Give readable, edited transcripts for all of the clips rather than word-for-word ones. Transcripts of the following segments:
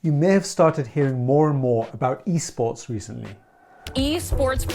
You may have started hearing more and more about esports recently. Esports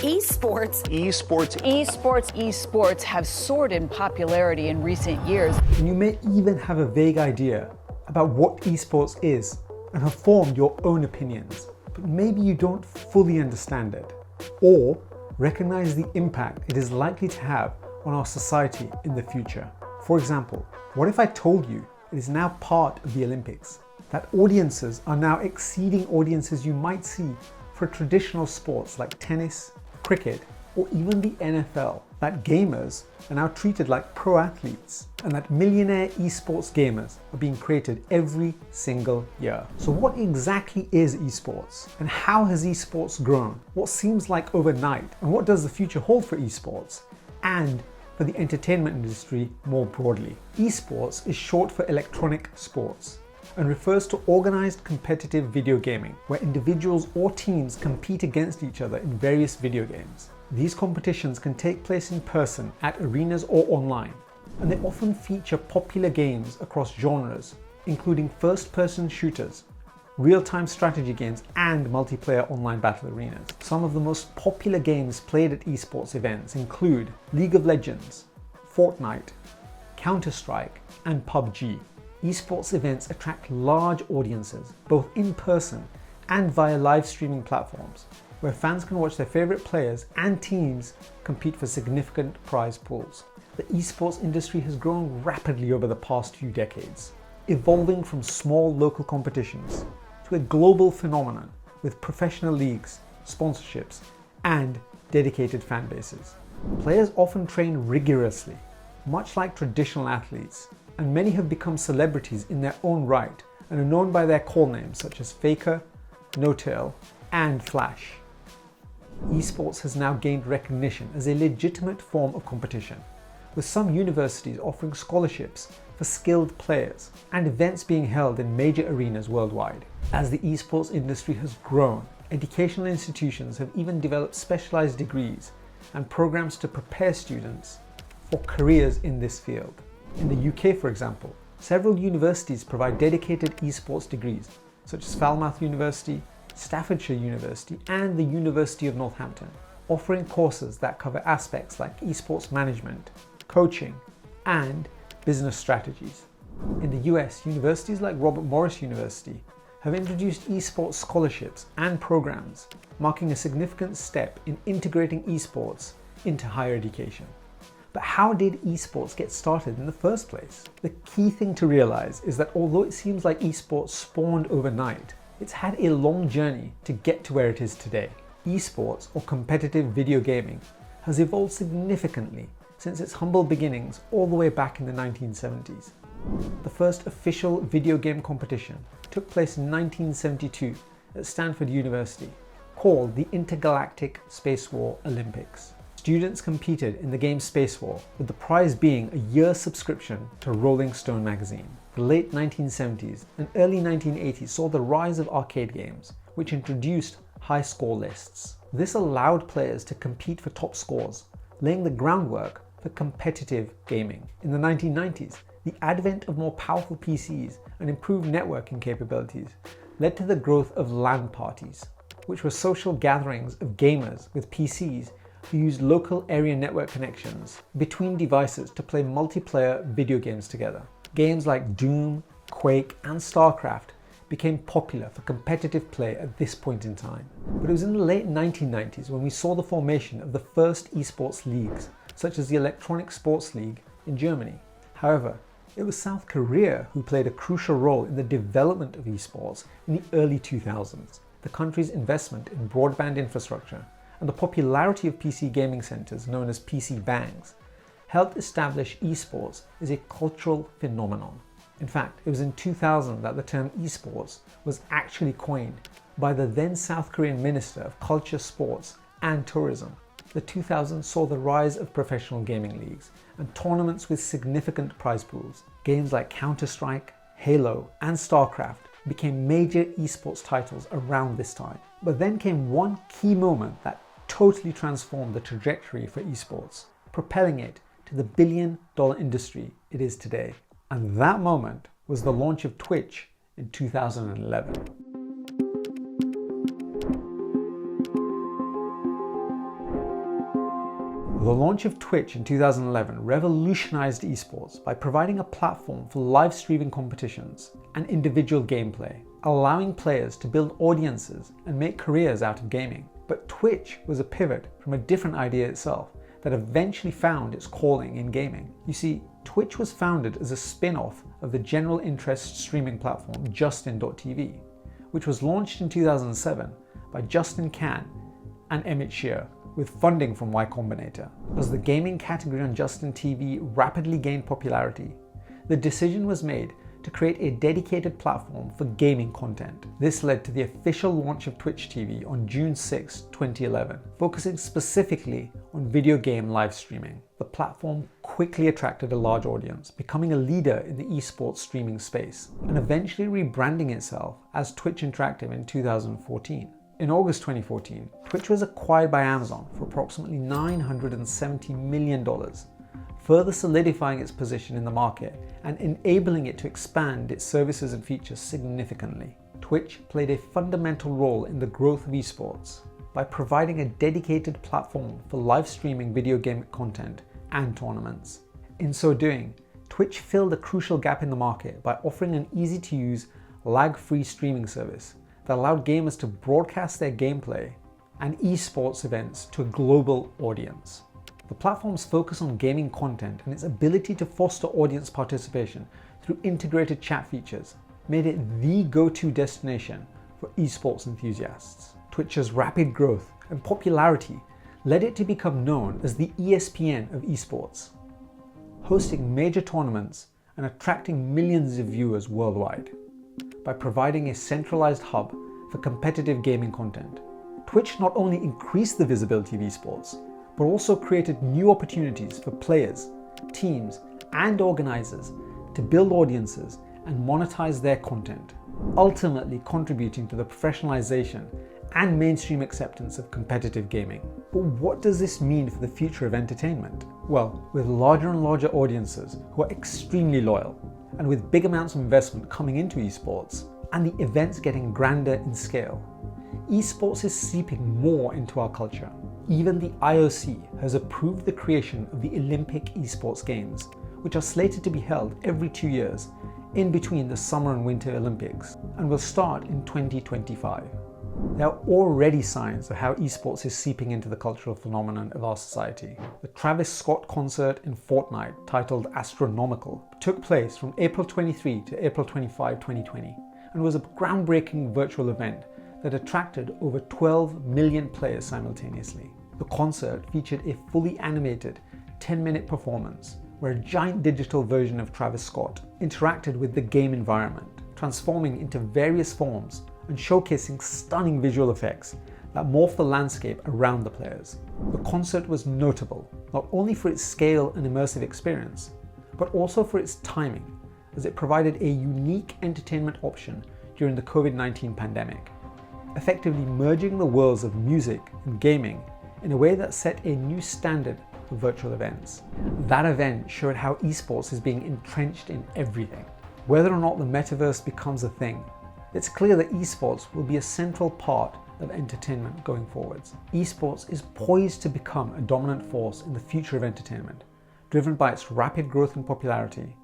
have soared in popularity in recent years. And you may even have a vague idea about what esports is and have formed your own opinions, but maybe you don't fully understand it or recognize the impact it is likely to have on our society in the future. For example, what if I told you it is now part of the Olympics? That audiences are now exceeding audiences you might see for traditional sports like tennis, cricket, or even the NFL. That gamers are now treated like pro athletes, and that millionaire esports gamers are being created every single year. So what exactly is esports? And how has esports grown? What seems like overnight? And what does the future hold for esports? And for the entertainment industry more broadly. Esports is short for electronic sports and refers to organized competitive video gaming where individuals or teams compete against each other in various video games. These competitions can take place in person at arenas or online, and they often feature popular games across genres, including first-person shooters, real-time strategy games, and multiplayer online battle arenas. Some of the most popular games played at esports events include League of Legends, Fortnite, Counter-Strike, and PUBG. Esports events attract large audiences, both in person and via live streaming platforms, where fans can watch their favorite players and teams compete for significant prize pools. The esports industry has grown rapidly over the past few decades, evolving from small local competitions to a global phenomenon with professional leagues, sponsorships, and dedicated fan bases. Players often train rigorously, much like traditional athletes, and many have become celebrities in their own right and are known by their call names such as Faker, No-Tail, and Flash. Esports has now gained recognition as a legitimate form of competition, with some universities offering scholarships for skilled players and events being held in major arenas worldwide. As the esports industry has grown, educational institutions have even developed specialized degrees and programs to prepare students for careers in this field. In the UK, for example, several universities provide dedicated esports degrees, such as Falmouth University, Staffordshire University, and the University of Northampton, offering courses that cover aspects like esports management, coaching, and business strategies. In the US, universities like Robert Morris University have introduced esports scholarships and programs, marking a significant step in integrating esports into higher education. But how did esports get started in the first place? The key thing to realize is that although it seems like esports spawned overnight, it's had a long journey to get to where it is today. Esports, or competitive video gaming, has evolved significantly since its humble beginnings all the way back in the 1970s. The first official video game competition took place in 1972 at Stanford University, called the Intergalactic Space War Olympics. Students competed in the game Space War, with the prize being a year's subscription to Rolling Stone magazine. The late 1970s and early 1980s saw the rise of arcade games, which introduced high score lists. This allowed players to compete for top scores, laying the groundwork for competitive gaming. In the 1990s, the advent of more powerful PCs and improved networking capabilities led to the growth of LAN parties, which were social gatherings of gamers with PCs who used local area network connections between devices to play multiplayer video games together. Games like Doom, Quake, and StarCraft became popular for competitive play at this point in time. But it was in the late 1990s when we saw the formation of the first esports leagues, such as the Electronic Sports League in Germany. However, it was South Korea who played a crucial role in the development of esports in the early 2000s. The country's investment in broadband infrastructure and the popularity of PC gaming centers known as PC bangs helped establish esports as a cultural phenomenon. In fact, it was in 2000 that the term esports was actually coined by the then South Korean Minister of Culture, Sports and Tourism. The 2000s saw the rise of professional gaming leagues and tournaments with significant prize pools. Games like Counter-Strike, Halo, and StarCraft became major esports titles around this time. But then came one key moment that totally transformed the trajectory for esports, propelling it to the billion-dollar industry it is today. And that moment was the launch of Twitch in 2011. The launch of Twitch in 2011 revolutionized esports by providing a platform for live streaming competitions and individual gameplay, allowing players to build audiences and make careers out of gaming. But Twitch was a pivot from a different idea itself that eventually found its calling in gaming. You see, Twitch was founded as a spin-off of the general interest streaming platform Justin.tv, which was launched in 2007 by Justin Kan and Emmett Shear, with funding from Y Combinator. As the gaming category on Justin TV rapidly gained popularity, the decision was made to create a dedicated platform for gaming content. This led to the official launch of Twitch TV on June 6, 2011, focusing specifically on video game live streaming. The platform quickly attracted a large audience, becoming a leader in the esports streaming space, and eventually rebranding itself as Twitch Interactive in 2014. In August 2014, Twitch was acquired by Amazon for approximately $970 million, further solidifying its position in the market and enabling it to expand its services and features significantly. Twitch played a fundamental role in the growth of esports by providing a dedicated platform for live streaming video game content and tournaments. In so doing, Twitch filled a crucial gap in the market by offering an easy-to-use, lag-free streaming service that allowed gamers to broadcast their gameplay and esports events to a global audience. The platform's focus on gaming content and its ability to foster audience participation through integrated chat features made it the go-to destination for esports enthusiasts. Twitch's rapid growth and popularity led it to become known as the ESPN of esports, hosting major tournaments and attracting millions of viewers worldwide. By providing a centralized hub for competitive gaming content, Twitch not only increased the visibility of esports, but also created new opportunities for players, teams, and organizers to build audiences and monetize their content, ultimately contributing to the professionalization and mainstream acceptance of competitive gaming. But what does this mean for the future of entertainment? Well, with larger and larger audiences who are extremely loyal, and with big amounts of investment coming into esports, and the events getting grander in scale, esports is seeping more into our culture. Even the IOC has approved the creation of the Olympic Esports Games, which are slated to be held every 2 years, in between the Summer and Winter Olympics, and will start in 2025. There are already signs of how esports is seeping into the cultural phenomenon of our society. The Travis Scott concert in Fortnite, titled Astronomical, took place from April 23 to April 25, 2020, and was a groundbreaking virtual event that attracted over 12 million players simultaneously. The concert featured a fully animated 10-minute performance where a giant digital version of Travis Scott interacted with the game environment, transforming into various forms and showcasing stunning visual effects that morph the landscape around the players. The concert was notable not only for its scale and immersive experience, but also for its timing, as it provided a unique entertainment option during the COVID-19 pandemic, effectively merging the worlds of music and gaming in a way that set a new standard for virtual events. That event showed how esports is being entrenched in everything. Whether or not the metaverse becomes a thing, it's clear that esports will be a central part of entertainment going forwards. Esports is poised to become a dominant force in the future of entertainment, driven by its rapid growth in popularity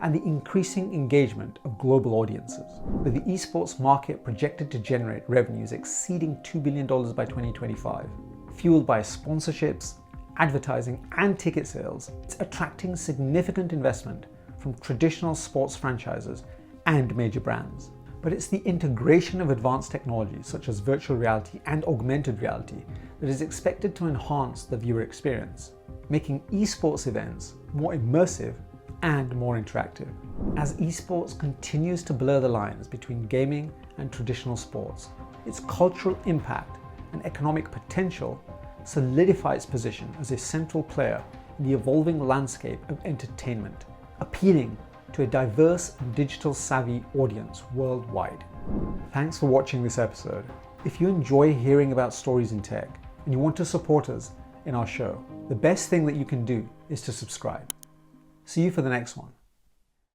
and the increasing engagement of global audiences. With the esports market projected to generate revenues exceeding $2 billion by 2025, fueled by sponsorships, advertising, and ticket sales, it's attracting significant investment from traditional sports franchises and major brands. But it's the integration of advanced technologies such as virtual reality and augmented reality that is expected to enhance the viewer experience, making esports events more immersive and more interactive. As esports continues to blur the lines between gaming and traditional sports, its cultural impact and economic potential solidify its position as a central player in the evolving landscape of entertainment, appealing to a diverse and digital-savvy audience worldwide. Thanks for watching this episode. If you enjoy hearing about stories in tech and you want to support us in our show, the best thing that you can do is to subscribe. See you for the next one.